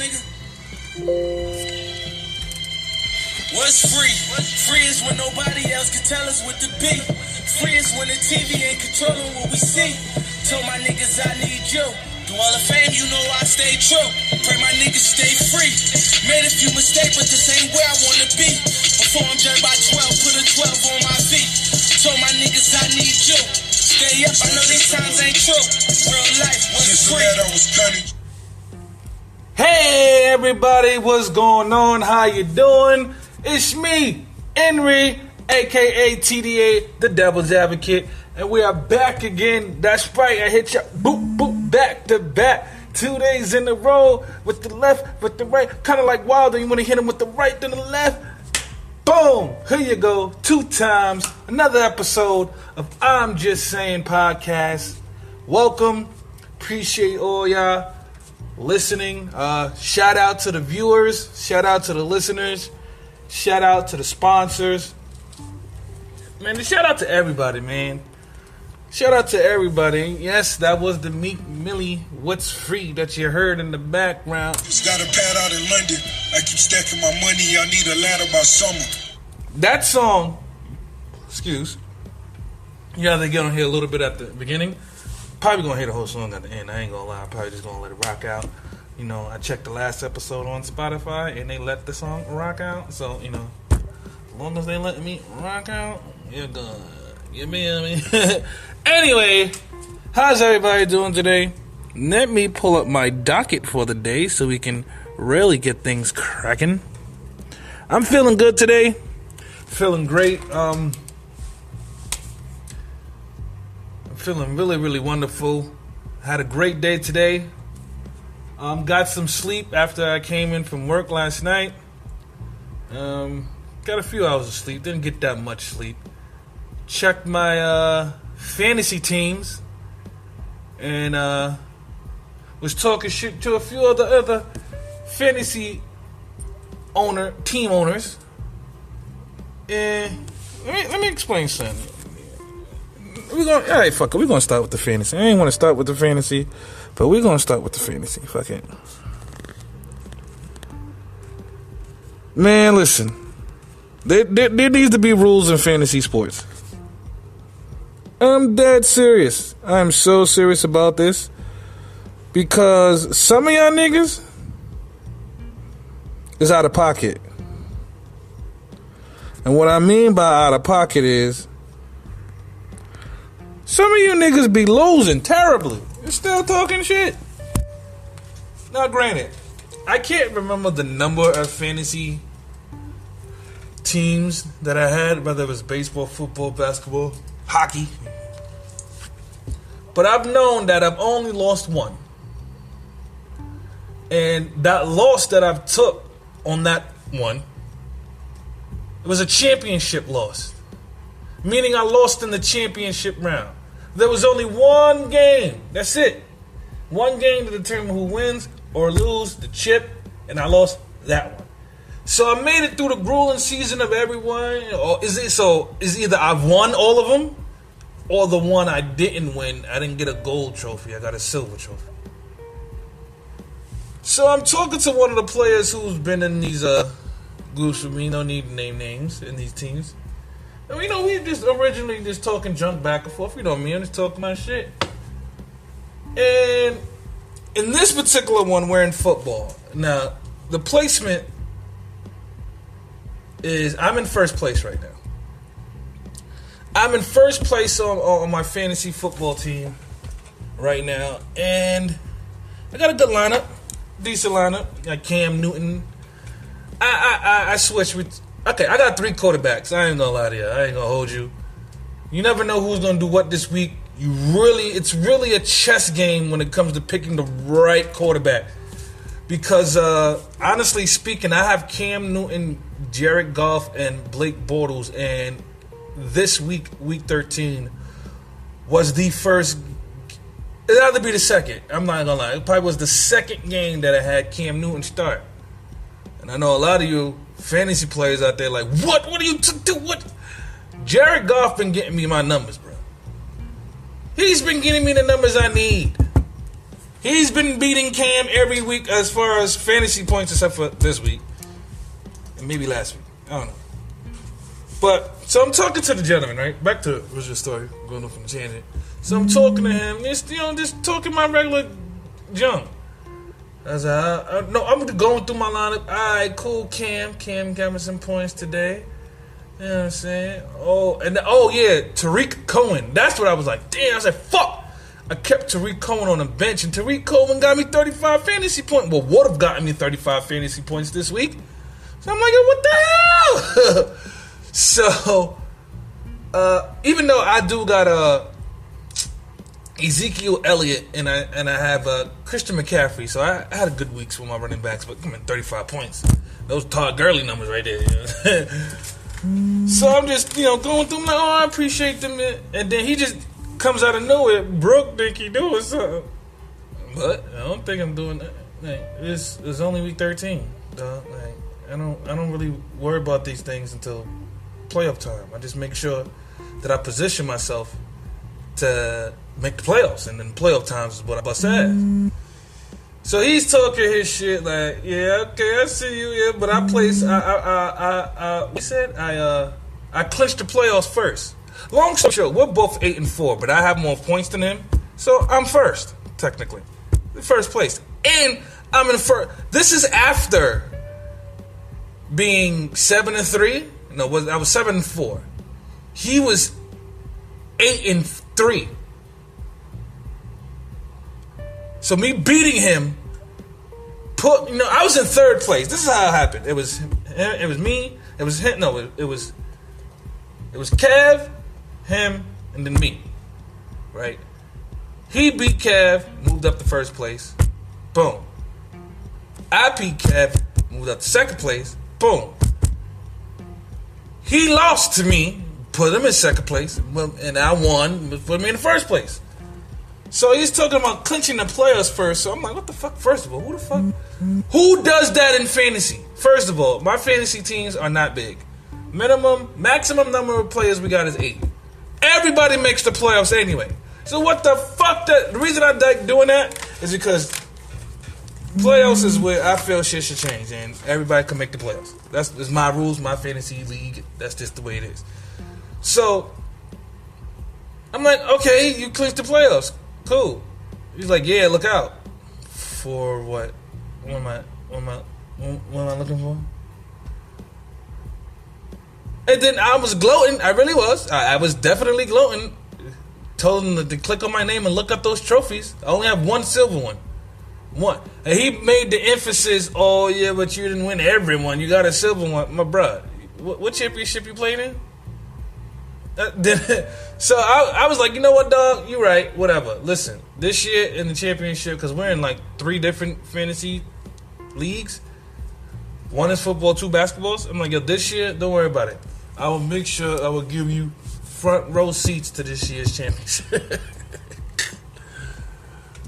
nigga. What's free? Free is when nobody else can tell us what to be. Free is when the TV ain't controlling what we see. Told my niggas I need you. Do all the fame, you know I stay true. Pray my niggas stay free. Made a few mistakes, but this ain't where I wanna be. Before I'm judged by 12, put a 12 on my feet. Told my niggas I need you. Stay up, I know these times ain't true. Real life was free. Hey everybody, what's going on? How you doing? It's me, w-ENRI, aka TDA, the Devil's Advocate, and we are back again. That's right, I hit you boop boop back to back 2 days in a row with the left, with the right, kind of like Wilder. You want to hit him with the right then the left. Boom! Here you go, 2 times. Another episode of I'm Just Saying podcast. Welcome, appreciate all y'all listening. Shout out to the viewers, shout out to the listeners, shout out to the sponsors, man. Shout out to everybody, man. Shout out to everybody. Yes, that was the Meek Millie What's Free that you heard in the background. Just got a pad out in London. I keep stacking my money. I need a ladder by summer. That song, yeah, they get on here a little bit at the beginning. Probably gonna hear the whole song at the end. I ain't gonna lie. I'm probably just gonna let it rock out. You know, I checked the last episode on Spotify and they let the song rock out. So, you know, as long as they let me rock out, you're good. You feel me? Anyway, how's everybody doing today? Let me pull up my docket for the day so we can really get things cracking. I'm feeling good today. Feeling great. I'm feeling really, really wonderful. Had a great day today. Got some sleep after I came in from work last night. Got a few hours of sleep. Didn't get that much sleep. Checked my fantasy teams and was talking shit to a few of the other fantasy team owners. And let me explain something. Alright, fuck it. We're gonna start with the fantasy. I ain't want to start with the fantasy, but we're gonna start with the fantasy. Fuck it. Man, listen. There needs to be rules in fantasy sports. I'm dead serious. I'm so serious about this. Because some of y'all niggas is out of pocket. And what I mean by out of pocket is some of you niggas be losing terribly. You're still talking shit. Now, granted, I can't remember the number of fantasy teams that I had, whether it was baseball, football, basketball, hockey. But I've known that I've only lost one. And that loss that I've took on that one, it was a championship loss. Meaning I lost in the championship round. There was only one game. That's it. One game to determine who wins or lose the chip, and I lost that one. So I made it through the grueling season of everyone. Or is either I've won all of them, or the one I didn't win, I didn't get a gold trophy. I got a silver trophy. So I'm talking to one of the players who's been in these groups with me. No need to name names in these teams. And, you know, we just originally just talking junk back and forth. You know me, I'm just talking my shit. And in this particular one, we're in football. Now, the placement is I'm in first place right now. I'm in first place on my fantasy football team right now, and I got a good lineup, decent lineup. Got Cam Newton. I switched with. Okay, I got 3 quarterbacks. I ain't gonna lie to you. I ain't gonna hold you. You never know who's gonna do what this week. It's really a chess game when it comes to picking the right quarterback. Because honestly speaking, I have Cam Newton, Jared Goff, and Blake Bortles, and this week 13, was the first. It had to be the second. I'm not gonna lie. It probably was the second game that I had Cam Newton start. And I know a lot of you fantasy players out there like, what? What do you do? What? Jared Goff been getting me my numbers, bro. He's been getting me the numbers I need. He's been beating Cam every week as far as fantasy points, except for this week. And maybe last week. I don't know. But, so I'm talking to the gentleman, right? Back to the original story. Going off on a tangent. So I'm talking to him. Just talking my regular junk. I was like, no, I'm going through my lineup. Alright, cool, Cam. Cam got me some points today. You know what I'm saying? Yeah, Tariq Cohen. That's what I was like. Damn, I said, fuck. I kept Tariq Cohen on the bench, and Tariq Cohen got me 35 fantasy points. Well, would have gotten me 35 fantasy points this week. So I'm like, what the hell? So, even though I do got Ezekiel Elliott and I have Christian McCaffrey, so I had a good weeks with my running backs, but come on, 35 points. Those Todd Gurley numbers right there. You know? So I'm just, going through, I'm like, I appreciate them. And then he just comes out of nowhere. Brooke think he doing something. But I don't think I'm doing that. Like, it's only week 13, dog. Like, I don't really worry about these things until playoff time. I just make sure that I position myself to make the playoffs, and then playoff times is what I bust ass. So he's talking his shit like, yeah, okay, I see you, yeah, but I clinched the playoffs first. Long story short, we're both 8-4, but I have more points than him, so I'm first, technically, first place, and I'm in first. This is after being 7-3. No, I was 7-4. He was 8-3. So me beating him I was in third place. This is how it happened. It was me. It was him. No, it was Kev, him, and then me. Right? He beat Kev, moved up to first place. Boom. I beat Kev, moved up to second place. Boom. He lost to me, put him in second place, and I won, put me in the first place. So he's talking about clinching the playoffs first. So I'm like, what the fuck? First of all, who the fuck? Who does that in fantasy? First of all, my fantasy teams are not big. Maximum number of players we got is 8. Everybody makes the playoffs anyway. So what the fuck? The reason I like doing that is because playoffs is where I feel shit should change, and everybody can make the playoffs. That's my rules, my fantasy league. That's just the way it is. So I'm like, okay, you clinched the playoffs. Cool. He's like, yeah, look out. For what? What am I looking for? And then I was gloating. I really was. I was definitely gloating. Told him to click on my name and look up those trophies. I only have one silver one. One. And he made the emphasis, oh yeah, but you didn't win every one. You got a silver one. My bruh, what championship you played in? So I was like, you know what, dog? You right. Whatever. Listen, this year in the championship, because we're in like 3 different fantasy leagues. 1 is football, 2 basketballs. I'm like, yo, this year, don't worry about it. I will make sure I will give you front row seats to this year's championship.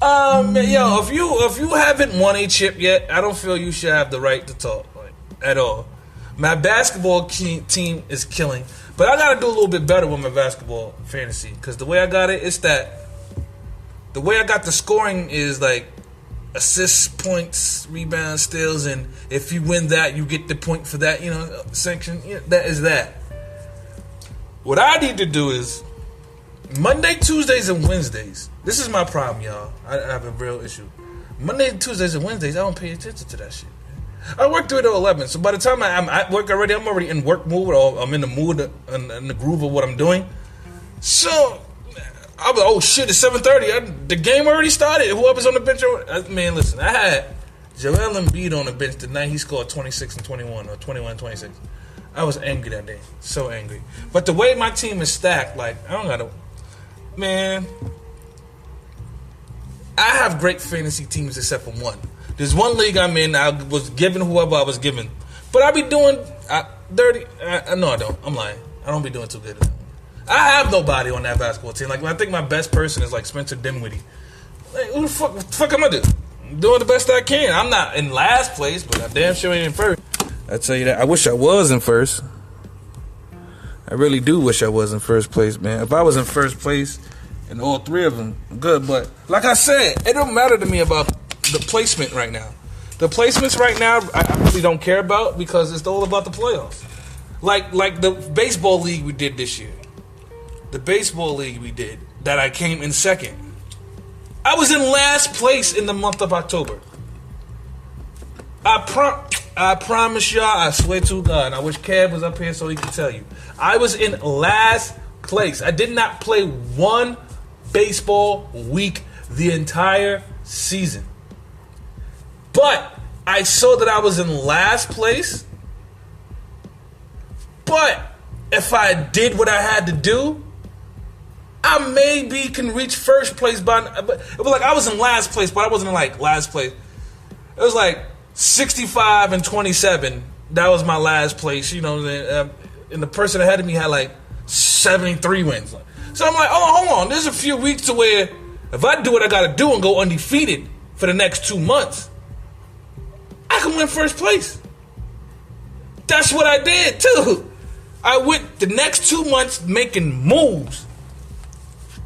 Yo, if you haven't won a chip yet, I don't feel you should have the right to talk at all. My basketball team is killing, but I gotta do a little bit better with my basketball fantasy, because the way I got it, the way I got the scoring is like assists, points, rebounds, steals, and if you win that, you get the point for that, section. That is that. What I need to do is Monday, Tuesdays, and Wednesdays. This is my problem, y'all. I have a real issue. Monday, Tuesdays, and Wednesdays, I don't pay attention to that shit. I work 3 to 11, so by the time I'm at work already, I'm already in work mood, or I'm in the mood and the groove of what I'm doing. So I'm like, oh shit, it's 7:30. The game already started. Whoever's on the bench, man, listen, I had Joel Embiid on the bench the night he scored 26 and 21 or 21-26. I was angry that day, so angry. But the way my team is stacked, like I don't gotta, man. I have great fantasy teams except for one. There's one league I'm in. I was given whoever I was given, but I be doing 30. No, I don't. I'm lying. I don't be doing too good. I have nobody on that basketball team. Like I think my best person is like Spencer Dinwiddie. Like who the fuck am I doing? I'm doing the best I can. I'm not in last place, but I damn sure ain't in first. I tell you that. I wish I was in first. I really do wish I was in first place, man. If I was in first place and all three of them good. But like I said, it don't matter to me about the placement right now. The placements right now, I really don't care about because it's all about the playoffs. Like the baseball league we did this year. The baseball league we did that I came in second. I was in last place in the month of October. I promise y'all, I swear to God, I wish Kev was up here so he could tell you. I was in last place. I did not play one baseball week the entire season. But I saw that I was in last place. But if I did what I had to do, I maybe can reach first place it was like I was in last place, but I wasn't in like last place. It was like 65 and 27. That was my last place, you know, and the person ahead of me had like 73 wins. So I'm like, hold on. There's a few weeks to where if I do what I gotta do and go undefeated for the next 2 months, I can win first place. That's what I did too. I went the next 2 months making moves.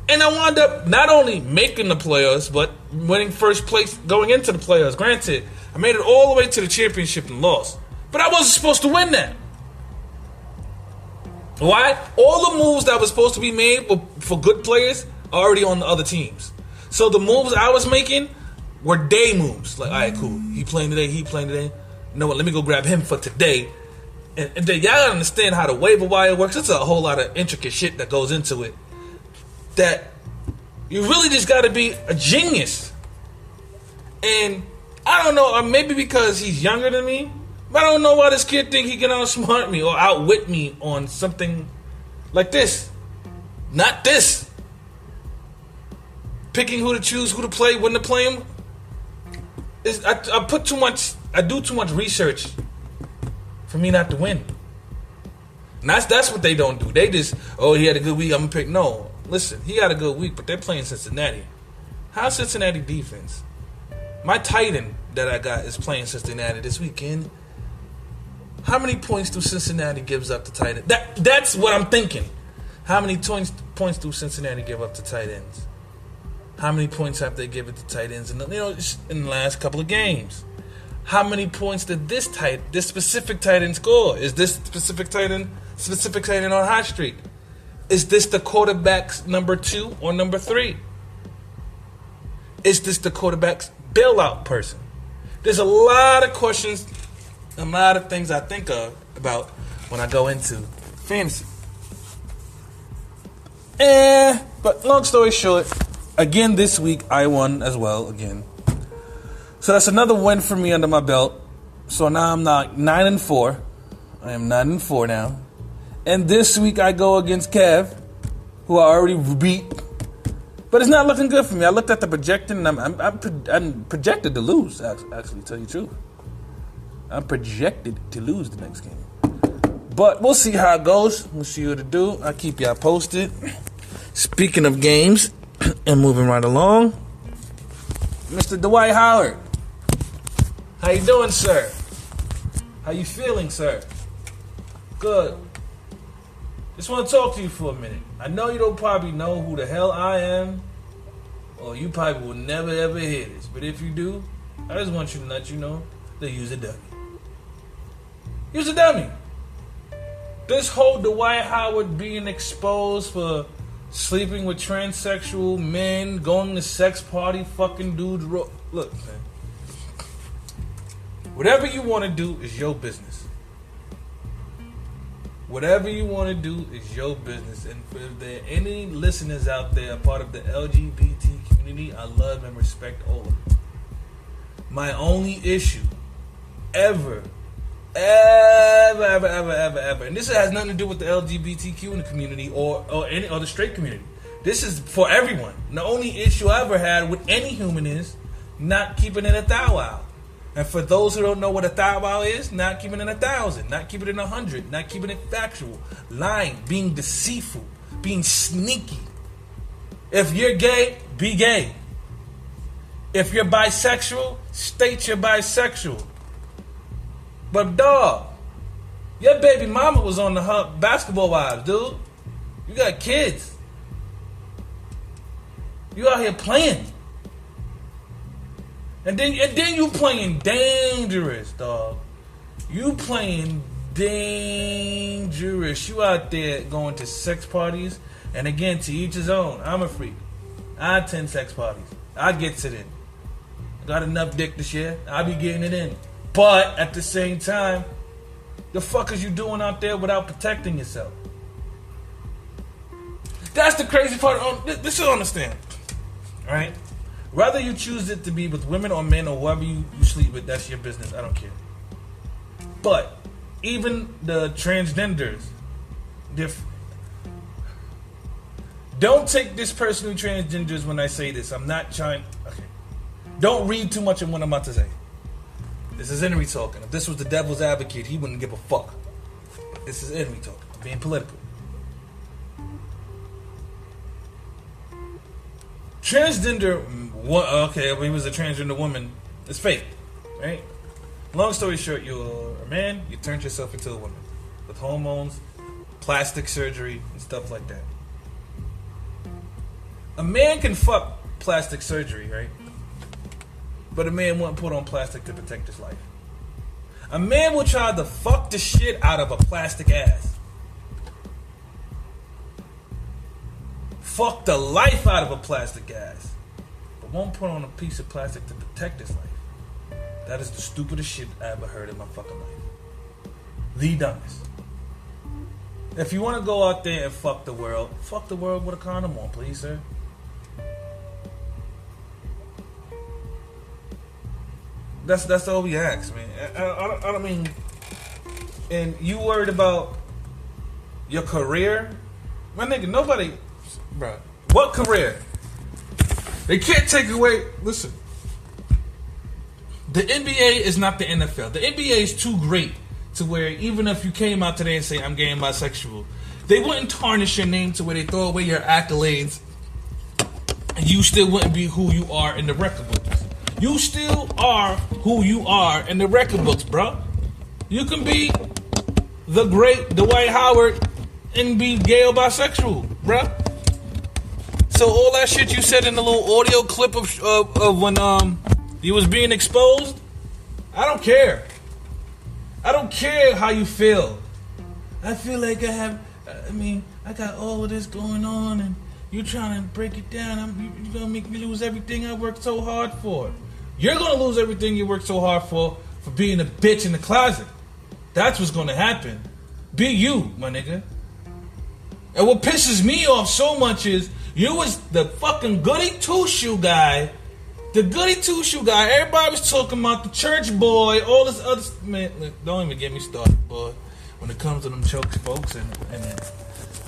And I wound up not only making the playoffs, but winning first place going into the playoffs. Granted, I made it all the way to the championship and lost. But I wasn't supposed to win that. Why? All the moves that were supposed to be made for good players are already on the other teams. So the moves I was making were day moves. Like, all right, cool. He playing today. You know what? Let me go grab him for today. And then y'all gotta understand how the waiver wire works. It's a whole lot of intricate shit that goes into it. That you really just gotta be a genius. And I don't know, or maybe because he's younger than me, but I don't know why this kid think he can outsmart me or outwit me on something like this. Not this. Picking who to choose, who to play, when to play him. I do too much research for me not to win. And that's what they don't do. They just, he had a good week, I'm gonna pick. No, listen, he had a good week, but they're playing Cincinnati. How's Cincinnati defense? My tight end that I got is playing Cincinnati this weekend. How many points do Cincinnati gives up to tight ends? That's what I'm thinking. How many points do Cincinnati give up to tight ends? How many points have they given to tight ends in the last couple of games? How many points did this specific tight end score? Is this specific tight end on hot streak? Is this the quarterback's number 2 or number 3? Is this the quarterback's bailout person? There's a lot of questions, a lot of things I think about when I go into fantasy. But long story short, again this week I won as well again. So that's another win for me under my belt. So now I'm not 9-4. I am 9-4 now. And this week I go against Kev, who I already beat. But it's not looking good for me. I looked at the projection and I'm projected to lose, actually, to tell you the truth. I'm projected to lose the next game. But we'll see how it goes. We'll see what to do. I'll keep y'all posted. Speaking of games, and moving right along, Mr. Dwight Howard. How you doing, sir? How you feeling, sir? Good. Just want to talk to you for a minute. I know you don't probably know who the hell I am, or you probably will never ever hear this. But if you do, I just want you to let you know that you's a dummy. You's a dummy. This whole Dwight Howard being exposed for sleeping with transsexual men, going to sex party, fucking dudes. Look, man. Whatever you want to do is your business. Whatever you want to do is your business. And if there are any listeners out there a part of the LGBT community, I love and respect all of them. My only issue ever, and this has nothing to do with the LGBTQ in the community or the straight community. This is for everyone. The only issue I ever had with any human is not keeping it a thou wow. And for those who don't know what a thou wow is, not keeping it 1,000, not keeping it 100, not keeping it factual, lying, being deceitful, being sneaky. If you're gay, be gay. If you're bisexual, state you're bisexual. But dog, your baby mama was on the Basketball Wives, dude. You got kids. You out here playing. And then you playing dangerous, dog. You playing dangerous. You out there going to sex parties. And again, to each his own. I'm a freak. I attend sex parties. I get it in. Got enough dick this year. I be getting it in. But at the same time, the fuck is you doing out there without protecting yourself? That's the crazy part. This you'll understand. Right? Whether you choose it to be with women or men or whoever you sleep with, that's your business. I don't care. But even the transgenders, don't take this personally transgenders when I say this. I'm not trying. Okay. Don't read too much of what I'm about to say. This is w-ENRI talking. If this was the devil's advocate, he wouldn't give a fuck. This is w-ENRI talking. I'm being political. Transgender, okay, if he was a transgender woman, it's fake, right? Long story short, you're a man, you turned yourself into a woman. With hormones, plastic surgery, and stuff like that. A man can fuck plastic surgery, right? But a man won't put on plastic to protect his life. A man will try to fuck the shit out of a plastic ass. Fuck the life out of a plastic ass. But won't put on a piece of plastic to protect his life. That is the stupidest shit I ever heard in my fucking life. The dumbest. If you want to go out there and fuck the world with a condom on, please, sir. That's all we ask, man. I don't mean. And you worried about your career? My nigga, nobody. Bro, what career? They can't take away. Listen, the NBA is not the NFL. The NBA is too great to where even if you came out today and say I'm gay and bisexual, they wouldn't tarnish your name to where they throw away your accolades, and you still wouldn't be who you are in the record books. You still are who you are in the record books, bro. You can be the great Dwight Howard and be gay or bisexual, bro. So all that shit you said in the little audio clip of when you was being exposed, I don't care. I don't care how you feel. I feel like I got all of this going on and you trying to break it down. You're going to make me lose everything I worked so hard for. You're going to lose everything you worked so hard for being a bitch in the closet. That's what's going to happen. Be you, my nigga. And what pisses me off so much is you was the fucking goody two-shoe guy. The goody two-shoe guy. Everybody was talking about the church boy, all this other... Man, look, don't even get me started, boy. When it comes to them church folks and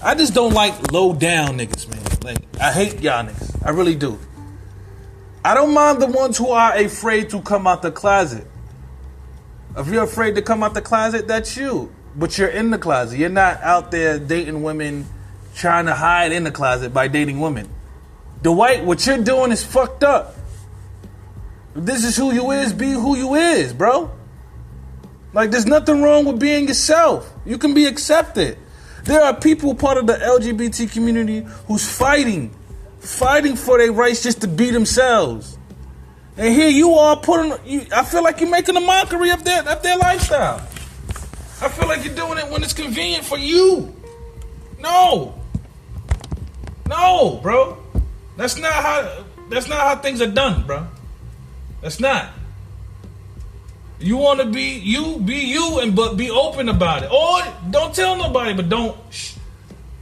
I just don't like low-down niggas, man. Like, I hate y'all niggas. I really do. I don't mind the ones who are afraid to come out the closet. If you're afraid to come out the closet, that's you. But you're in the closet. You're not out there dating women trying to hide in the closet by dating women. Dwight, what you're doing is fucked up. If this is who you is, be who you is, bro. Like, there's nothing wrong with being yourself. You can be accepted. There are people part of the LGBT community who's fighting for their rights just to be themselves. And here you are I feel like you're making a mockery of their lifestyle. I feel like you're doing it when it's convenient for you. No, bro. That's not how things are done, bro. That's not. You want to be you, but be open about it. Or don't tell nobody, but don't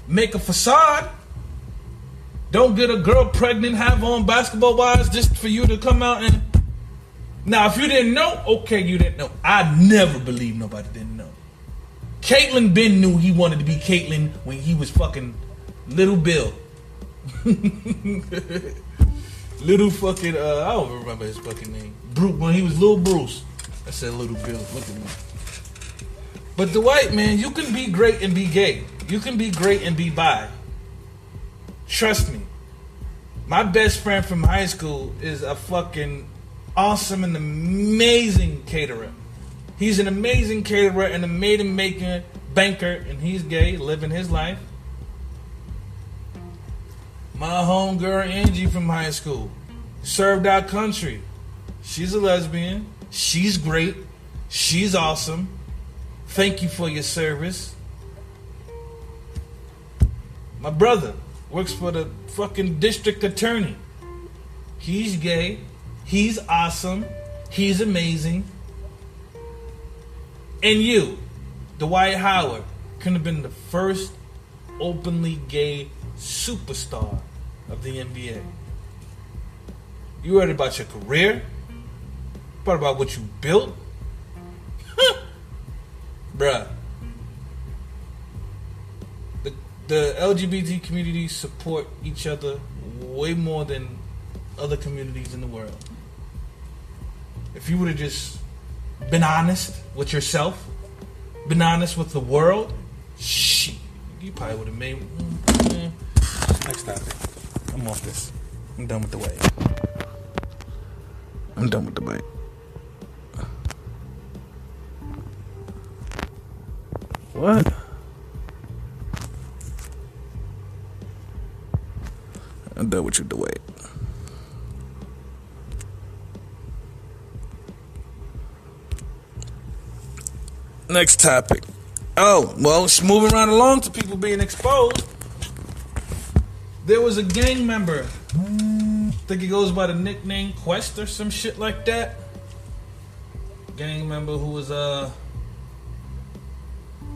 make a facade. Don't get a girl pregnant, have on basketball wives just for you to come out and... Now, if you didn't know, okay, you didn't know. I never believe nobody didn't know. Caitlyn Ben knew he wanted to be Caitlyn when he was fucking Little Bill. Little fucking, I don't remember his fucking name. When he was Little Bruce. I said Little Bill, look at me. But Dwight, man, you can be great and be gay. You can be great and be bi. Trust me. My best friend from high school is a fucking awesome and amazing caterer. He's an amazing caterer and a banker, and he's gay, living his life. My homegirl Angie from high school served our country. She's a lesbian. She's great. She's awesome. Thank you for your service. My brother works for the fucking district attorney. He's gay. He's awesome. He's amazing. And you, Dwight Howard, could have been the first openly gay superstar of the NBA. You worried about your career? What about what you built? Bruh. The LGBT community support each other way more than other communities in the world. If you would have just been honest with yourself, been honest with the world, shit, you probably would have made. Next topic. I'm off this. I'm done with the way. I'm done with the bite. What? I'm done with you, Dwight. Next topic. Oh, well, it's moving right along to people being exposed. There was a gang member. I think he goes by the nickname Quest or some shit like that. Gang member who was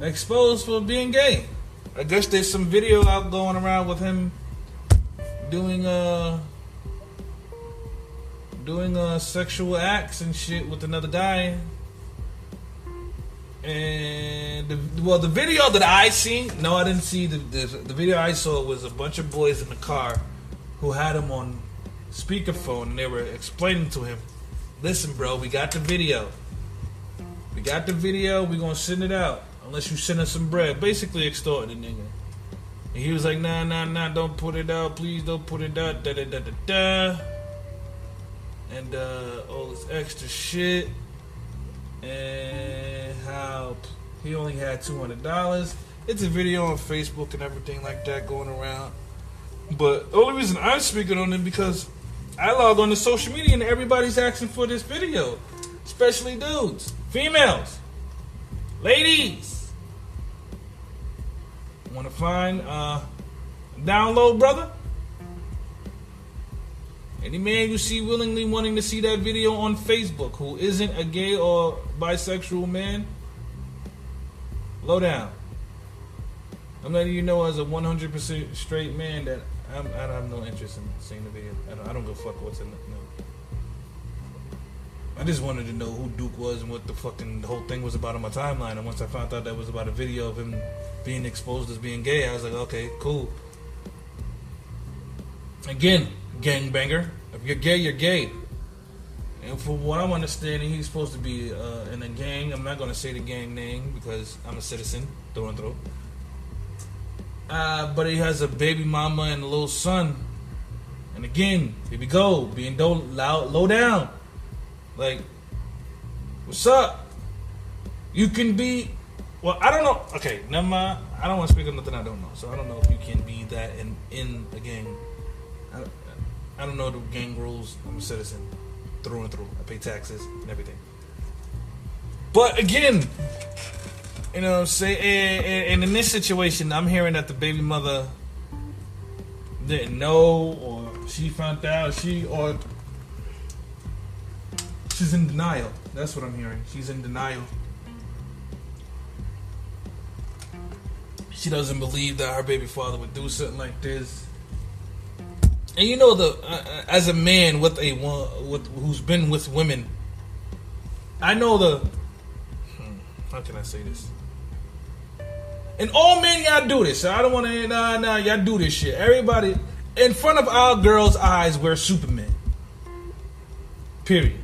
exposed for being gay. I guess there's some video out going around with him doing sexual acts and shit with another guy. And the video that I seen, no, I didn't see the video I saw was a bunch of boys in the car who had him on speakerphone and they were explaining to him, listen bro, we got the video, we gonna send it out unless you send us some bread, basically extorting the nigga. And he was like, nah, don't put it out, please don't put it out, da. And all this extra shit. And how he only had $200. It's a video on Facebook and everything like that going around. But the only reason I'm speaking on it because I log on to social media and everybody's asking for this video. Especially dudes, females, ladies. Want to find download, brother? Any man you see willingly wanting to see that video on Facebook who isn't a gay or bisexual man, low down. I'm letting you know as a 100% straight man that I have no interest in seeing the video. I don't give a fuck what's in it. No. I just wanted to know who Duke was and what the fucking whole thing was about on my timeline. And once I found out that was about a video of him being exposed as being gay, I was like, okay, cool. Again, Gangbanger. If you're gay, you're gay. And for what I'm understanding, he's supposed to be in a gang. I'm not going to say the gang name because I'm a citizen, through and through. But he has a baby mama and a little son. And again, here we go, being low down. Like, what's up? You can be, well, I don't know. Okay, never mind. I don't want to speak on nothing I don't know. So I don't know if you can be that in a gang. I don't know the gang rules. I'm a citizen, through and through. I pay taxes and everything. But again, you know what I'm saying? And in this situation, I'm hearing that the baby mother didn't know, or she found out, or she's in denial. That's what I'm hearing. She's in denial. She doesn't believe that her baby father would do something like this. And you know, as a man who's been with women, I know how can I say this? And all men, y'all do this. I don't want to. Nah, y'all do this shit. Everybody, in front of our girls' eyes, we're Superman. Period.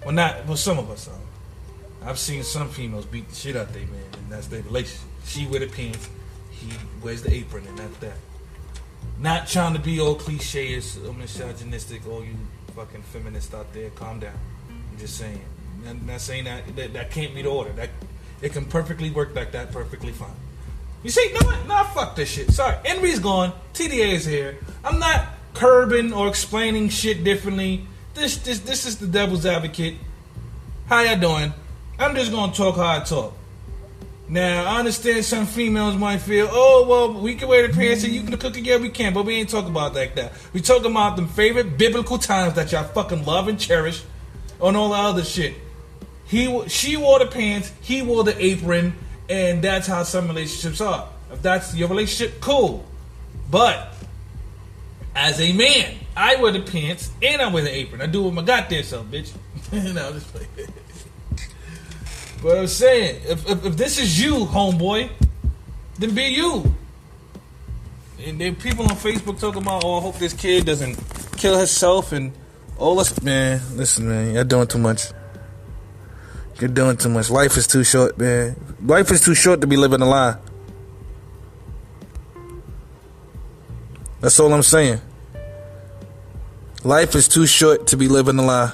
Well, some of us are. I've seen some females beat the shit out they man, and that's their relationship. She wear the pants, he wears the apron, and that's that. Not trying to be all cliche or misogynistic, all you fucking feminists out there. Calm down. I'm just saying. I'm not saying that can't be the order. That it can perfectly work like that, perfectly fine. You see, no, nah, fuck this shit. Sorry, Enri's gone. TDA is here. I'm not curbing or explaining shit differently. This is the devil's advocate. How y'all doing? I'm just gonna talk how I talk. Now, I understand some females might feel, oh, well, we can wear the pants and you can cook again, we can, but we ain't talking about like that. We talking about them favorite biblical times that y'all fucking love and cherish on all the other shit. She wore the pants, he wore the apron, and that's how some relationships are. If that's your relationship, cool. But as a man, I wear the pants and I wear the apron. I do what my goddamn self, bitch. No, just play. But I'm saying, if this is you, homeboy, then be you. And then people on Facebook talking about, oh, I hope this kid doesn't kill herself and all this. Man, listen, man, you're doing too much. You're doing too much. Life is too short, man. Life is too short to be living a lie. That's all I'm saying. Life is too short to be living a lie.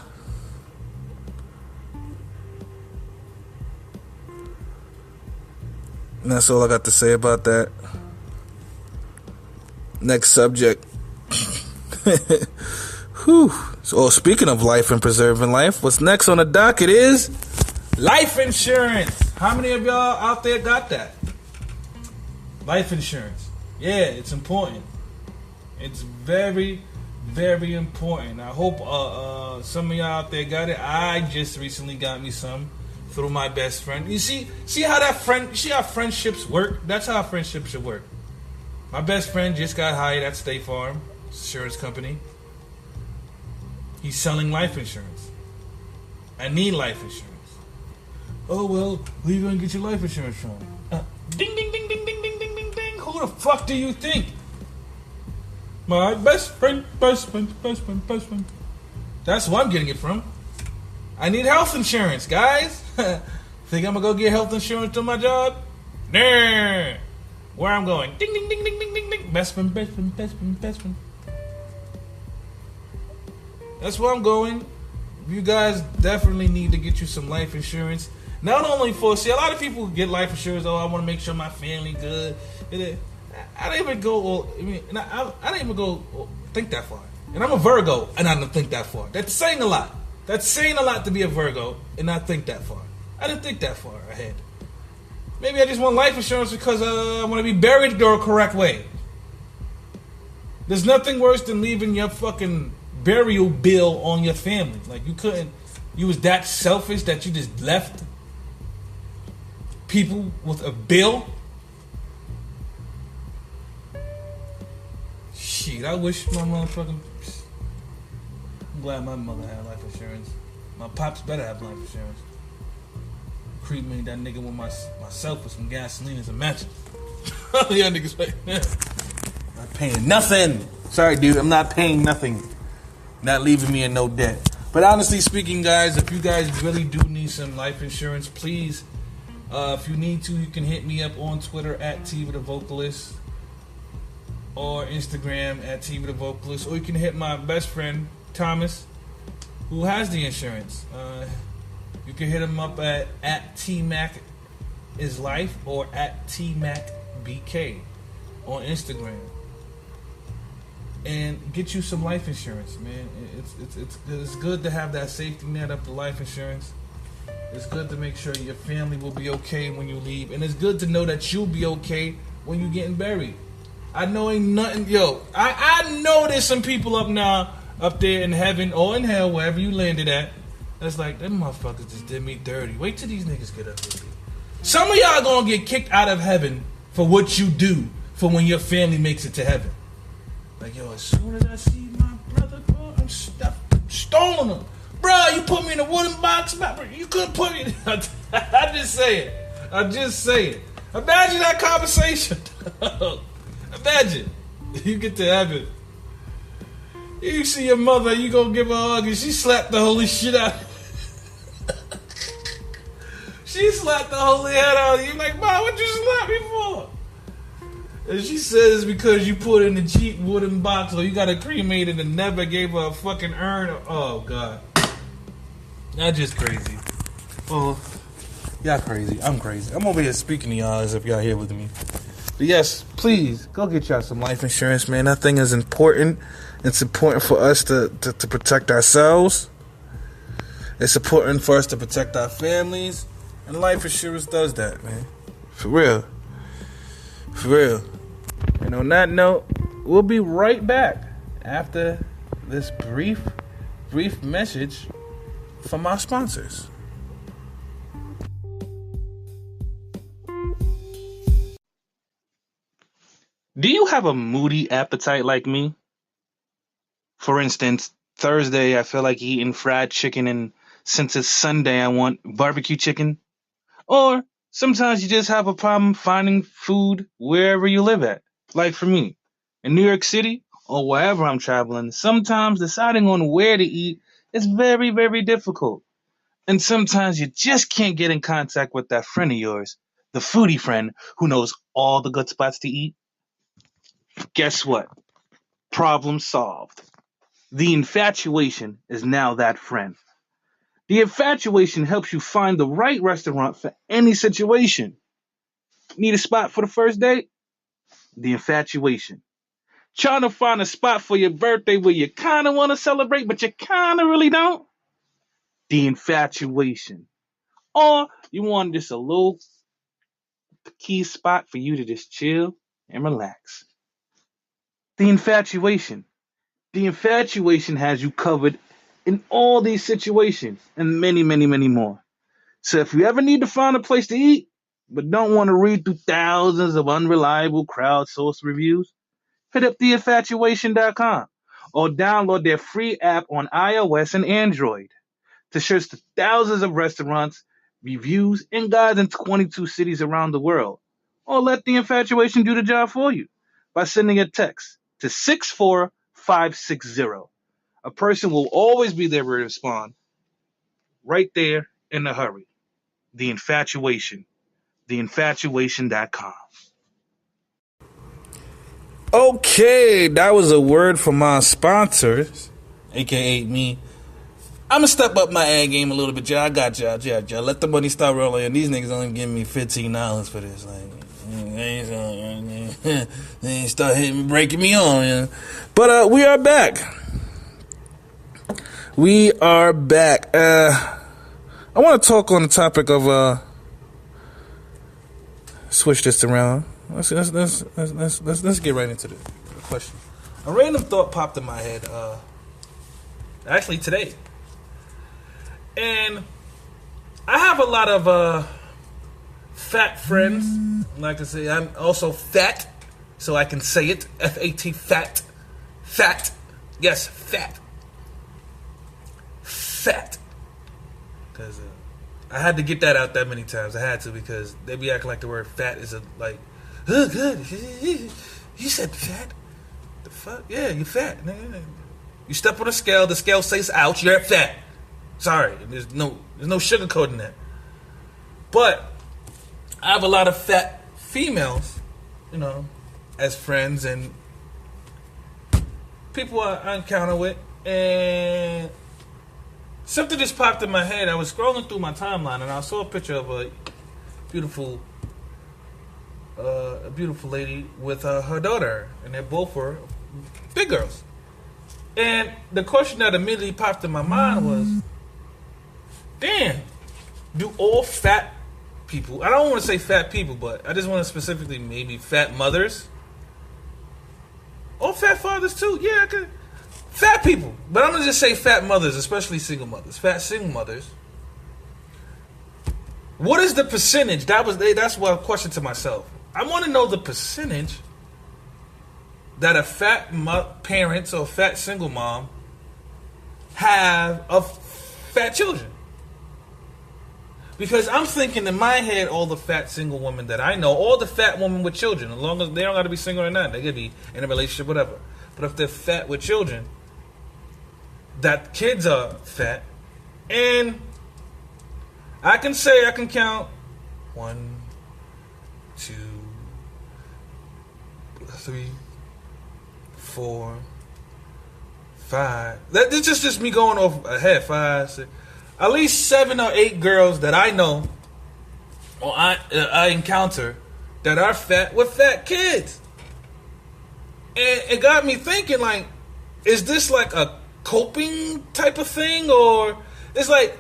And that's all I got to say about that. Next subject. Whew. So, speaking of life and preserving life, what's next on the docket is life insurance. How many of y'all out there got that? Life insurance. Yeah, it's important. It's very, very important. I hope some of y'all out there got it. I just recently got me some through my best friend. You see how friendships work? That's how friendships should work. My best friend just got hired at State Farm insurance company. He's selling life insurance. I need life insurance. Oh, well, where you gonna get your life insurance from? Ding, ding, ding, ding, ding, ding, ding, ding, ding. Who the fuck do you think? My best friend. That's where I'm getting it from. I need health insurance, guys. Think I'm gonna go get health insurance to my job? Nah. Where I'm going? Ding, ding, ding, ding, ding, ding, ding. Best friend. That's where I'm going. You guys definitely need to get you some life insurance. Not only for, a lot of people get life insurance. Oh, I want to make sure my family good. I don't even go. I don't even go think that far. And I'm a Virgo, and I don't think that far. That's saying a lot. That's saying a lot to be a Virgo and not think that far. I didn't think that far ahead. Maybe I just want life insurance because I want to be buried the correct way. There's nothing worse than leaving your fucking burial bill on your family. Like you was that selfish that you just left people with a bill. Shit, I wish my motherfucking... I'm glad my mother had life insurance. My pops better have life insurance. Creep me that nigga with myself with some gasoline and some matches. Y'all niggas pay. Not paying nothing. Sorry, dude, I'm not paying nothing. Not leaving me in no debt. But honestly speaking, guys, if you guys really do need some life insurance, please, if you need to, you can hit me up on Twitter at TV the Vocalist, or Instagram at TV the Vocalist, or you can hit my best friend Thomas, who has the insurance. You can hit him up at TMac is Life or at TMacBK on Instagram, and get you some life insurance, man. It's good to have that safety net up to life insurance. It's good to make sure your family will be okay when you leave, and it's good to know that you'll be okay when you're getting buried. I know ain't nothing, I know there's some people up there in heaven or in hell, wherever you landed at, that's like, them motherfuckers just did me dirty. Wait till these niggas get up with me. Some of y'all gonna get kicked out of heaven for what you do for when your family makes it to heaven. Like, as soon as I see my brother, bro, I'm stolen him. Bro, you put me in a wooden box, bro. You couldn't put me in... I just say it. Imagine that conversation. Imagine. You get to heaven. You see your mother, you gonna give her a hug, and she slapped the holy shit out. She slapped the holy head out of you. Like, Mom, what you slap me for? And she says because you put in the cheap wooden box, or you got a cremated and never gave her a fucking urn. Oh, God. That's just crazy. Well, y'all crazy. I'm crazy. I'm over here speaking to y'all as if y'all here with me. But yes, please go get y'all some life insurance, man. That thing is important. It's important for us to protect ourselves. It's important for us to protect our families. And life insurance does that, man. For real. For real. And on that note, we'll be right back after this brief message from our sponsors. Do you have a moody appetite like me? For instance, Thursday I feel like eating fried chicken, and since it's Sunday I want barbecue chicken. Or sometimes you just have a problem finding food wherever you live at. Like for me, in New York City or wherever I'm traveling, sometimes deciding on where to eat is very, very difficult. And sometimes you just can't get in contact with that friend of yours, the foodie friend who knows all the good spots to eat. Guess what? Problem solved. The infatuation is now that friend. The infatuation helps you find the right restaurant for any situation. Need a spot for the first date? The infatuation. Trying to find a spot for your birthday where you kind of want to celebrate, but you kind of really don't? The infatuation. Or you want just a little key spot for you to just chill and relax. The infatuation. The infatuation has you covered in all these situations and many, many, many more. So if you ever need to find a place to eat, but don't want to read through thousands of unreliable crowdsourced reviews, hit up theinfatuation.com or download their free app on iOS and Android to search the thousands of restaurants, reviews, and guides in 22 cities around the world. Or let the infatuation do the job for you by sending a text to 64560. A person will always be there to respond right there in a hurry. The Infatuation. Theinfatuation.com. Okay, that was a word from my sponsors, aka me. I'm gonna step up my ad game a little bit, y'all. I got y'all. Let the money start rolling. And these niggas only giving me $15 for this. Like, they ain't start hitting, breaking me on. You know? But we are back. I want to talk on the topic of switch this around. Let's get right into the question. A random thought popped in my head. Actually today, and I have a lot of fat friends. Like I say, I'm also fat, so I can say it. F-A-T, fat. Yes, fat. Because I had to get that out that many times. I had to, because they be acting like the word fat is like, oh, good. You said fat. The fuck? Yeah, you fat. You step on the scale says ouch, you're fat. Sorry, there's no sugarcoating that. But I have a lot of fat females, as friends and people I encounter with, and something just popped in my head. I was scrolling through my timeline and I saw a picture of a beautiful lady with her daughter, and they both were big girls. And the question that immediately popped in my mind was, damn, do all fat people, I don't want to say fat people, but I just want to specifically maybe fat mothers, or fat fathers too, yeah, I could. Fat people, but I'm going to just say fat mothers, especially single mothers. Fat single mothers. What is the percentage? That's what I question to myself. I want to know the percentage that a fat parent or fat single mom have of fat children. Because I'm thinking in my head, all the fat single women that I know, all the fat women with children, as long as they don't got to be single or not, they could be in a relationship, whatever. But if they're fat with children, that kids are fat, and I can count 1, 2, 3, 4, 5. This is just me going off ahead. 5, 6, at least 7 or 8 girls that I know or I encounter that are fat with fat kids. And it got me thinking, like, is this like a coping type of thing? Or it's like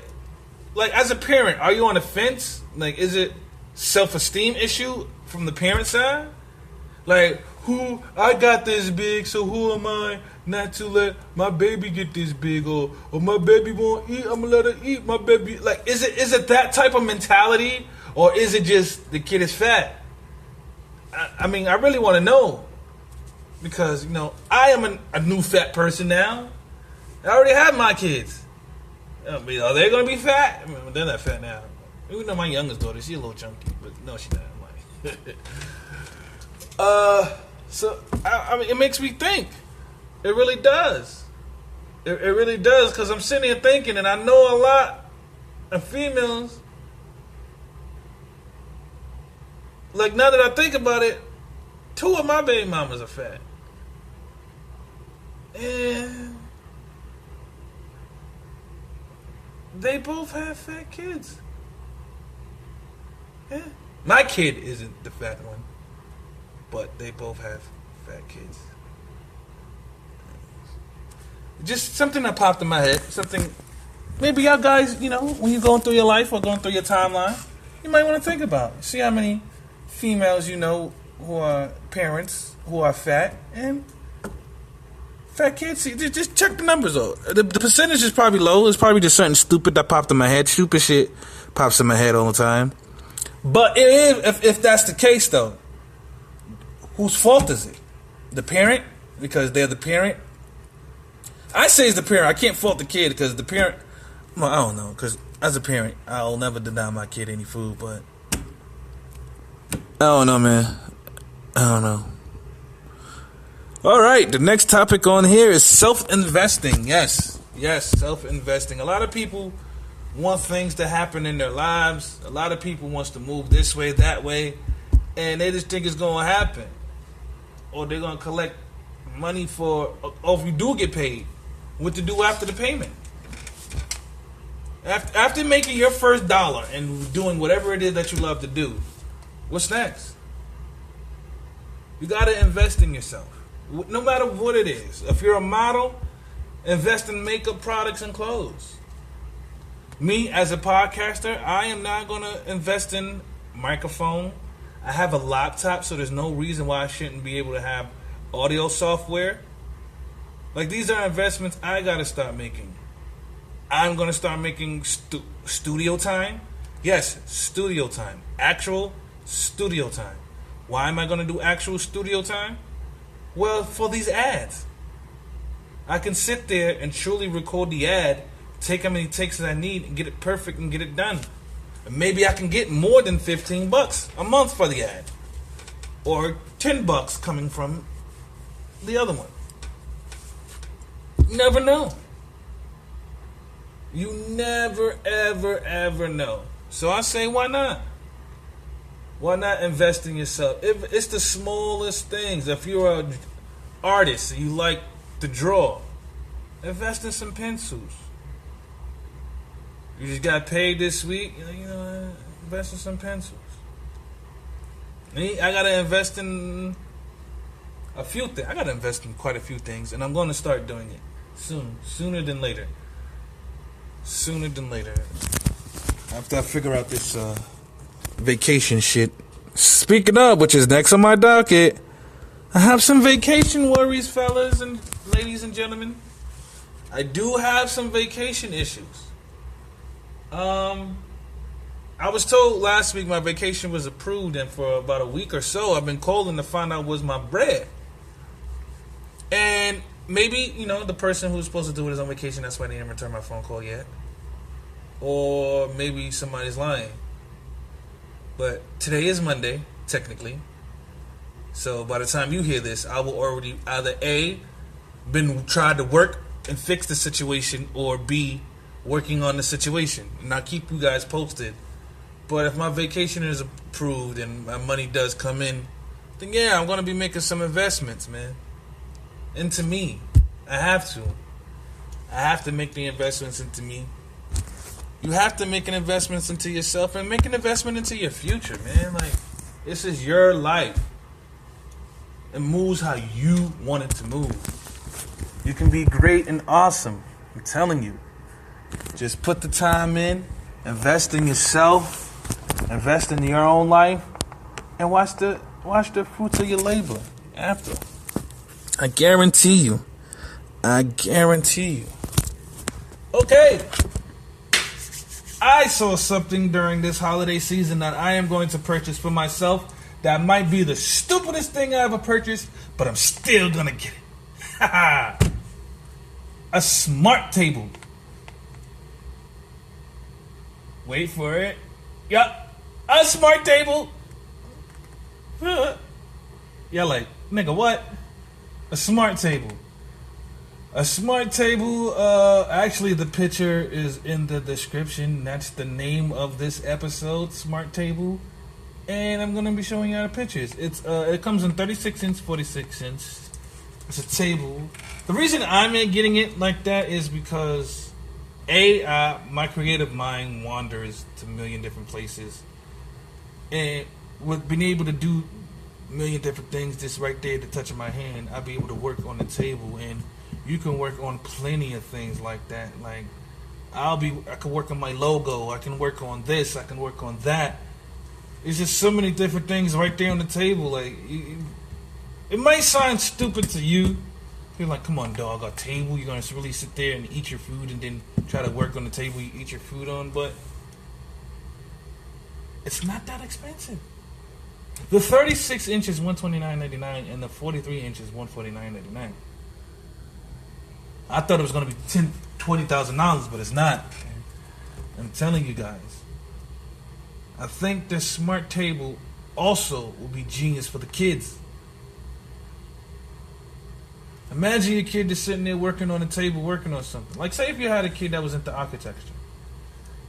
as a parent, are you on the fence? Like, is it self-esteem issue from the parent side? Like, I got this big, so who am I not to let my baby get this big? Or my baby won't eat, I'm gonna let her eat. My baby, like, is it that type of mentality? Or is it just the kid is fat? I mean, I really want to know. Because, I am a new fat person now. I already have my kids. Are they going to be fat? I mean, they're not fat now. Even though my youngest daughter, she's a little chunky. But no, she's not. So, I mean, it makes me think. It really does. It really does. Because I'm sitting here thinking, and I know a lot of females. Like, now that I think about it, 2 of my baby mamas are fat. And they both have fat kids. Yeah. My kid isn't the fat one, but they both have fat kids. Just something that popped in my head. Something, maybe y'all guys, when you're going through your life or going through your timeline, you might want to think about. See how many females who are parents who are fat and fat kids. See, just check the numbers out. The percentage is probably low. It's probably just something stupid that popped in my head. Stupid shit pops in my head all the time. But if that's the case, though, whose fault is it? The parent? Because they're the parent? I say it's the parent. I can't fault the kid because the parent... Well, I don't know. Because as a parent, I'll never deny my kid any food, but... I don't know, man. I don't know. All right, the next topic on here is self-investing. Yes, self-investing. A lot of people want things to happen in their lives. A lot of people wants to move this way, that way, and they just think it's going to happen. Or they're going to collect money or if you do get paid, what to do after the payment. After making your first dollar and doing whatever it is that you love to do, what's next? You got to invest in yourself. No matter what it is. If you're a model, invest in makeup products and clothes. Me, as a podcaster, I am not going to invest in microphone. I have a laptop, so there's no reason why I shouldn't be able to have audio software. Like, these are investments I got to start making. I'm going to start making studio time. Yes, studio time. Actual studio time. Why am I going to do actual studio time? Well, for these ads. I can sit there and truly record the ad, take how many takes that I need, and get it perfect and get it done. And maybe I can get more than $15 a month for the ad. Or $10 coming from the other one. You never know. You never, ever, ever know. So I say, why not? Why not invest in yourself? If it's the smallest things. If you're an artist and you like to draw, invest in some pencils. You just got paid this week, invest in some pencils. I gotta invest in a few things. I gotta invest in quite a few things, and I'm gonna start doing it soon, sooner than later. Sooner than later. After I figure out this vacation shit. Speaking of, which is next on my docket, I have some vacation worries, fellas and ladies and gentlemen. I do have some vacation issues. I was told last week my vacation was approved, and for about a week or so I've been calling to find out what's my bread. And maybe, the person who's supposed to do it is on vacation, that's why they didn't return my phone call yet. Or maybe somebody's lying. But today is Monday, technically. So by the time you hear this, I will already either A, been tried to work and fix the situation, or B, working on the situation. And I'll keep you guys posted. But if my vacation is approved and my money does come in, then yeah, I'm going to be making some investments, man. Into me. I have to. I have to make the investments into me. You have to make an investment into yourself and make an investment into your future, man. Like, This is your life. It moves how you want it to move. You can be great and awesome. I'm telling you. Just put the time in, invest in yourself, invest in your own life, and watch the fruits of your labor after. I guarantee you. Okay. I saw something during this holiday season that I am going to purchase for myself that might be the stupidest thing I ever purchased, but I'm still gonna get it. A smart table. Wait for it. Yup. A smart table. Y'all like, nigga, what? A smart table. A smart table, actually the picture is in the description. That's the name of this episode, Smart Table. And I'm gonna be showing you the pictures. It comes in 36 inch, 46 inch. It's a table. The reason I'm getting it like that is because my creative mind wanders to a million different places. And with being able to do a million different things just right there at the touch of my hand, I'll be able to work on the table. And you can work on plenty of things like that. Like, I can work on my logo. I can work on this. I can work on that. It's just so many different things right there on the table. Like, it might sound stupid to you. You're like, come on, dog, a table? You're going to really sit there and eat your food and then try to work on the table you eat your food on? But it's not that expensive. The 36 inches $129.99 and the 43 inches $149.99. I thought it was going to be $20,000, but it's not. I'm telling you guys. I think this smart table also will be genius for the kids. Imagine your kid just sitting there working on a table, working on something. Like, say if you had a kid that was into architecture,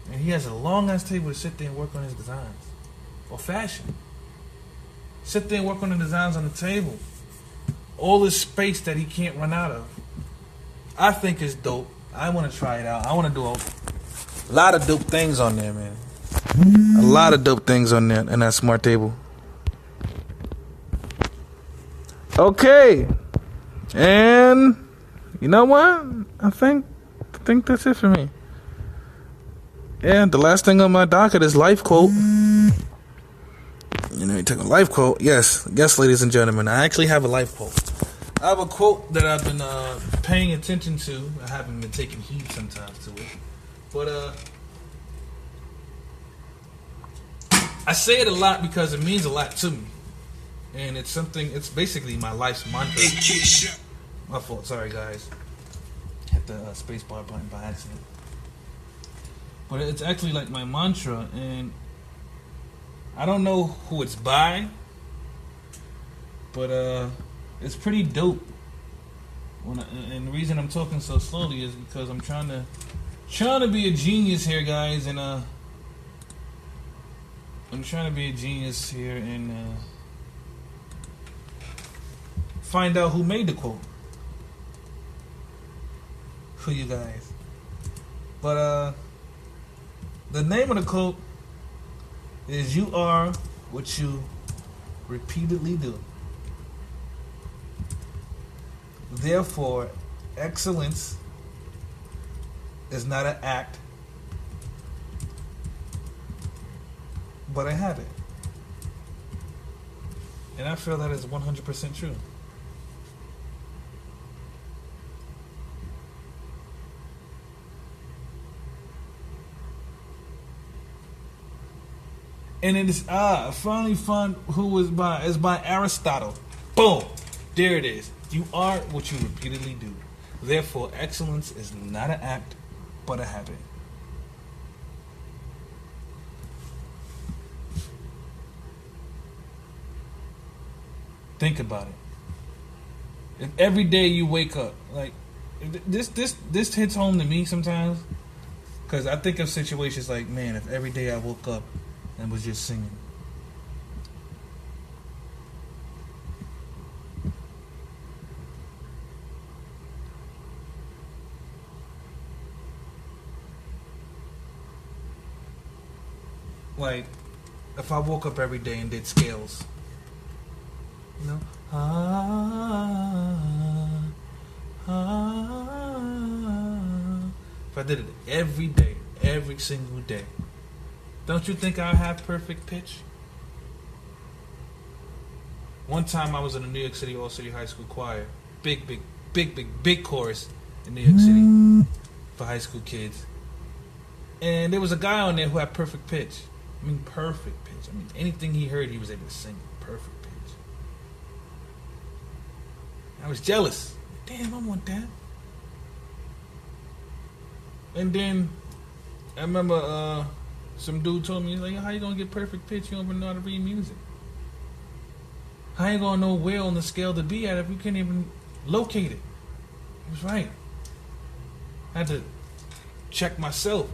and he has a long-ass table to sit there and work on his designs. Or fashion. Sit there and work on the designs on the table. All this space that he can't run out of. I think it's dope. I want to try it out. I want to do a lot of dope things on there, man. A lot of dope things on there in that smart table. Okay. And you know what? I think that's it for me. And the last thing on my docket is life quote. You know, you take a life quote. Yes, ladies and gentlemen, I actually have a life quote. I have a quote that I've been paying attention to. I haven't been taking heed sometimes to it. But I say it a lot because it means a lot to me. And it's basically my life's mantra. My fault, sorry guys. Hit the space bar button by accident. But it's actually like my mantra, and I don't know who it's by, but it's pretty dope. And the reason I'm talking so slowly is because I'm trying to be a genius here, guys, and I'm trying to be a genius here and find out who made the quote for you guys. But the name of the quote is "You are what you repeatedly do. Therefore, excellence is not an act, but a habit." And I feel that is 100% true. And it is I finally found who was by. It's by Aristotle. Boom. There it is. You are what you repeatedly do. Therefore, excellence is not an act, but a habit. Think about it. If every day you wake up, like this hits home to me sometimes, because I think of situations like, man, if every day I woke up and was just singing. Like, if I woke up every day and did scales? You know? If I did it every day, every single day, don't you think I'll have perfect pitch? One time I was in the New York City All City High School choir. Big chorus in New York City for high school kids. And there was a guy on there who had perfect pitch. I mean, perfect pitch. I mean, anything he heard, he was able to sing. Perfect pitch. I was jealous. Damn, I want that. And then I remember some dude told me, he's like, how you gonna get perfect pitch? You don't even know how to read music. How you gonna know where on the scale to be at if you can't even locate it? He was right. I had to check myself.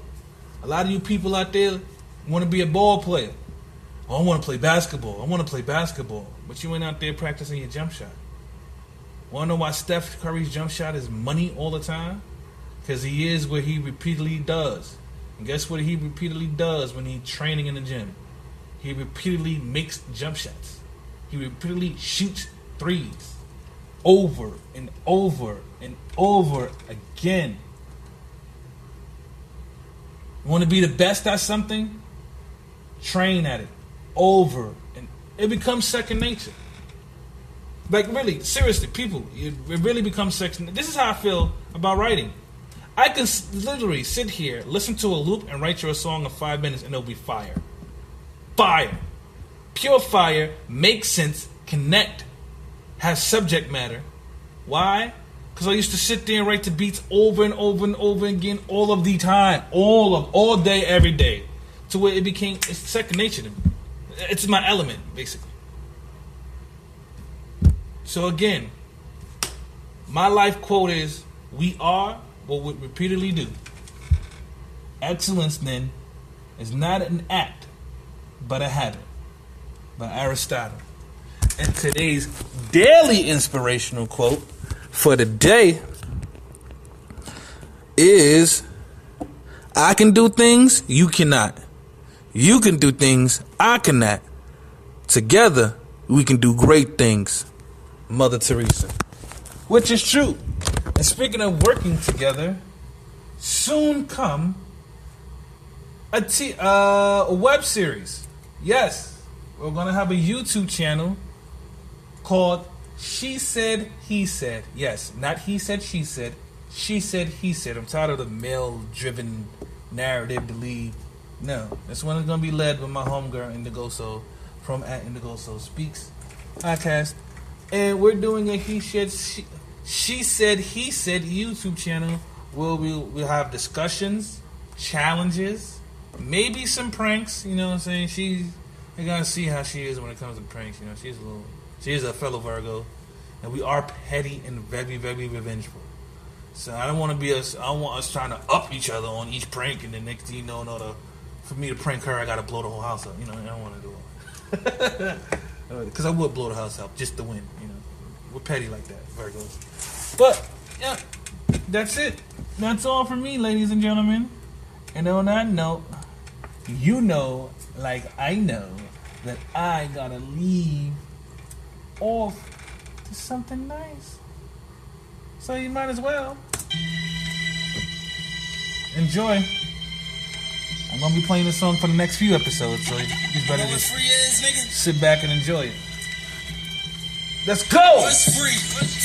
A lot of you people out there want to be a ball player. Oh, I want to play basketball. But you ain't out there practicing your jump shot. Want to know why Steph Curry's jump shot is money all the time? Because he is what he repeatedly does. And guess what he repeatedly does when he's training in the gym? He repeatedly makes jump shots. He repeatedly shoots threes. Over and over and over again. You want to be the best at something? Train at it. Over. And it becomes second nature. Like, really, seriously, people, it really becomes second nature. This is how I feel about writing. I can literally sit here, listen to a loop, and write you a song in 5 minutes, and it'll be fire. Fire. Pure fire. Make sense. Connect. Have subject matter. Why? Because I used to sit there and write the beats over and over and over again all of the time. All day, every day. To where it became it's second nature to me. It's my element, basically. So again, my life quote is, we are what we repeatedly do. Excellence, then, is not an act, but a habit. By Aristotle. And today's daily inspirational quote for the day is, I can do things you cannot. You can do things I cannot. Together, we can do great things. Mother Teresa. Which is true. And speaking of working together, soon come a web series. Yes, we're going to have a YouTube channel called She Said, He Said. Yes, not he said, she said. She said, he said. I'm tired of the male-driven narrative to lead. No, this one is going to be led by my homegirl, Indigoso, from at Indigoso Speaks podcast. And we're doing a She Said, He Said YouTube channel where we'll have discussions, challenges, maybe some pranks. You know what I'm saying? You gotta see how she is when it comes to pranks. You know, she is a fellow Virgo, and we are petty and very, very revengeful. So I don't want us trying to up each other on each prank, and the next thing you know, for me to prank her, I gotta blow the whole house up. You know, I don't want to do it. Because I would blow the house up just to win. You know, we're petty like that, Virgos. But yeah, that's it. That's all for me, ladies and gentlemen. And on that note, you know, like I know, that I gotta leave off to something nice. So you might as well enjoy. I'm gonna be playing this song for the next few episodes, so you better just sit back and enjoy it. Let's go! What's free?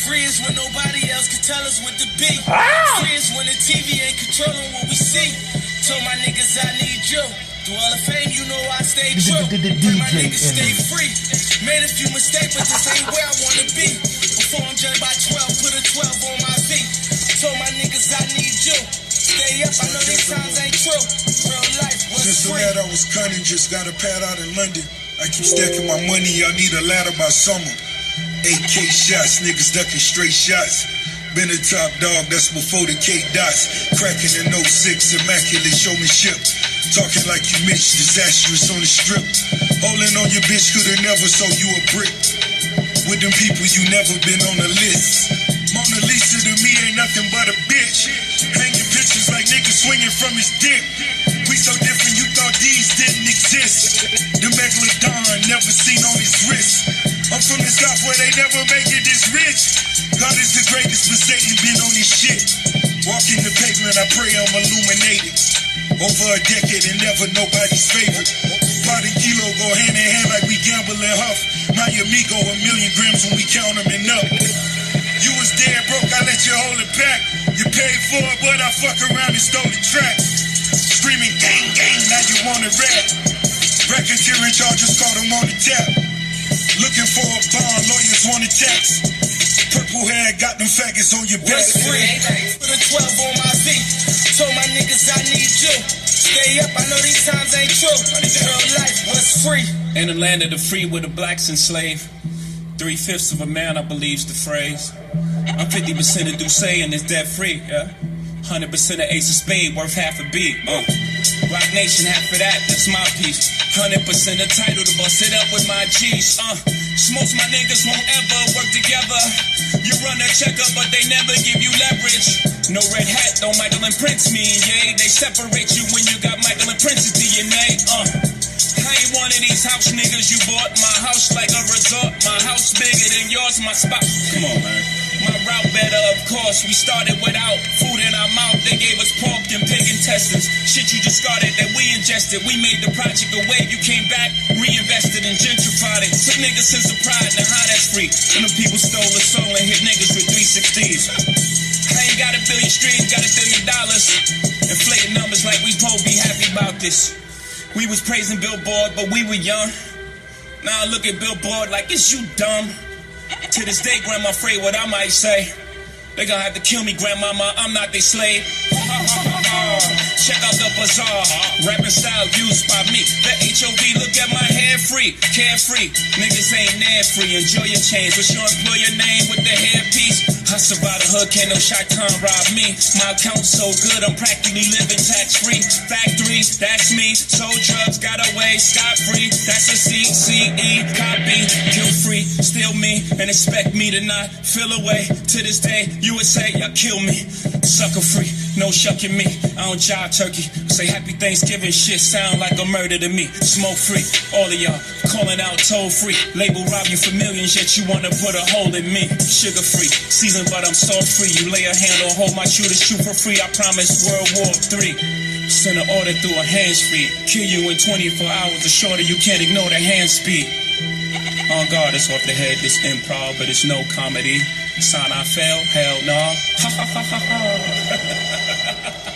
Free is when nobody else can tell us what to be. Free is when the TV ain't controlling what we see. Told my niggas I need you. Through all the fame, you know I stay true. My niggas stay free. Made a few mistakes, but this ain't where I wanna be. Before I'm judged by 12, put a 12 on my feet. Told my niggas I need you. Stay up, I know these times ain't true. Real life was Since free. that I was cunning, just got a pad out in London. I keep stacking my money, I need a ladder by summer. 8K shots, niggas ducking straight shots. Been a top dog, that's before the K dots. Cracking in 06, immaculate showmanship. Talking like you Mitch, disastrous on the strip. Holding on your bitch, coulda never sold you a brick. With them people, you never been on the list. Mona Lisa to me ain't nothing but a bitch. Hanging pictures like niggas swinging from his dick. We so different, you thought these didn't exist. exist. The megalodon never seen on his wrist. I'm from the south where they never make it this rich. God is the greatest, but Satan been on his shit. Walking the pavement, I pray I'm illuminated. Over a decade and never nobody's favorite. Pot and kilo go hand in hand like we gamble and huff. My amigo, 1,000,000 grams when we count them and up. You was dead broke, I let you hold it back. You paid for it, but I fuck around and stole the track. Screaming gang, gang, now you wanna rap. Racketeering charges, caught him on the tap. Looking for a bond, lawyers want a tax. Purple hair, got them faggots on your back. What's free? Put a 12 on my feet. Told my niggas I need you. Stay up, I know these times ain't true. Real life, what's free? In the land of the free where the blacks enslaved. 3/5 of a man, I believe's the phrase. I'm 50% of Douce and it's debt free, yeah. 100% of Ace of Spade, worth half a beat. Rock Nation, half of that, that's my piece. 100% of title to bust it up with my G's. Most my niggas won't ever work together. You run a checker, but they never give you leverage. No red hat, don't Michael and Prince me, yay. They separate you when you got Michael and Prince's DNA. I ain't one of these house niggas you bought. My house like a resort. My house bigger than yours, my spot. Come on, man. My route better, of course. We started without food in our mouth. They gave us pork and pig intestines. Shit you discarded that we ingested. We made the project a wave. You came back, reinvested and gentrified it. Took niggas sense of pride, now how that's free. And the people stole the soul and hit niggas with 360s. I ain't got $1 billion streams, got $1 billion. Inflating numbers like we both be happy about this. We was praising Billboard, but we were young. Now I look at Billboard like, is you dumb? To this day, Grandma afraid what I might say. They gonna have to kill me, Grandmama, I'm not their slave. Check out the bazaar, rapping style used by me. The HOV, look at my hair free, carefree. Niggas ain't there free, enjoy your change. What's your employer name with the hairpiece? Hustle by the hood, can't no shot-con rob me. My account's so good, I'm practically living tax-free. Factories, that's me. Sold drugs, got away, scot-free. That's a CCE, copy. Guilt-free, still me, and expect me to not feel away. To this day, you would say, y'all kill me. Sucker-free, no shucking me. I don't jive turkey. Say happy Thanksgiving, shit sound like a murder to me. Smoke-free, all of y'all calling out toll-free. Label rob you for millions, yet you wanna put a hole in me. Sugar-free, seasoned but I'm salt-free. You lay a hand on hold my shooters, shoot for free. I promise World War III. Send an order through a hands-free. Kill you in 24 hours or shorter, you can't ignore the hand speed. On guard, it's off the head, this improv, but it's no comedy. Sign I fail, hell no. Ha ha ha ha ha.